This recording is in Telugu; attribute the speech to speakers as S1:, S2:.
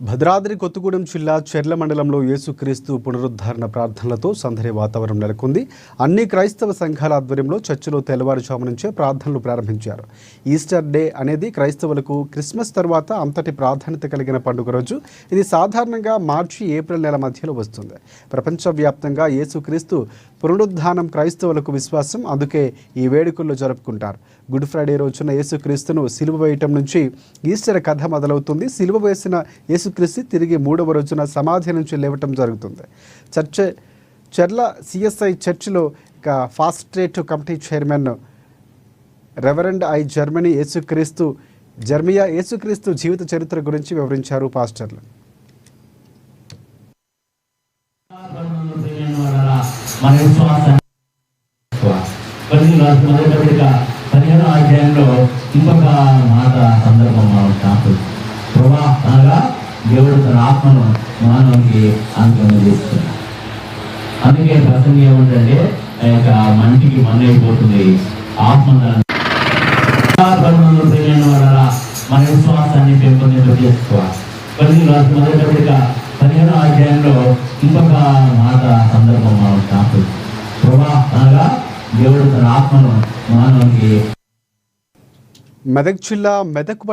S1: భద్రాద్రి కొత్తగూడెం జిల్లా చెర్ల మండలంలో యేసుక్రీస్తు పునరుద్ధరణ ప్రార్థనలతో సందడి వాతావరణం నెలకొంది. అన్ని క్రైస్తవ సంఘాల ఆధ్వర్యంలో చర్చిలో తెల్లవారుజాము నుంచే ప్రార్థనలు ప్రారంభించారు. ఈస్టర్ డే అనేది క్రైస్తవులకు క్రిస్మస్ తర్వాత అంతటి ప్రాధాన్యత కలిగిన పండుగ రోజు. ఇది సాధారణంగా మార్చి, ఏప్రిల్ నెల మధ్యలో వస్తుంది. ప్రపంచవ్యాప్తంగా యేసుక్రీస్తు పునరుద్ధానం క్రైస్తవులకు విశ్వాసం. అందుకే ఈ వేడుకల్లో జరుపుకుంటారు. గుడ్ ఫ్రైడే రోజున యేసుక్రీస్తును సిలువ వేయటం నుంచి ఈస్టర్ కథ మొదలవుతుంది. సిలువ వేసిన యేసుక్రీస్తు తిరిగి 3వ రోజున సమాధి నుంచి లేవటం జరుగుతుంది. చెర్ల సిఎస్ఐ చర్చిలో ఇక fast trait committee chairman reverend Jeremiah యేసుక్రీస్తు జీవిత చరిత్ర గురించి వివరించారు పాస్టర్లు.
S2: అధ్యాయంలో ఇంకొక మాట సందర్భం ప్రభా అనగా దేవుడు తన ఆత్మను మానవునికి అనుగ్రహిస్తున్నాడు. అందుకే ప్రసంగం ఏముందంటే ఆ యొక్క మంటికి అయిపోతుంది ఆత్మ. మన విశ్వాసాన్ని పెంపొందింపజేసుకోవాలి. 15 అధ్యాయంలో ఇంకొక మాట సందర్భం ప్రభా అనగా దేవుడు తన ఆత్మను మానవునికి.
S1: మెదక్ జిల్లా మెదక్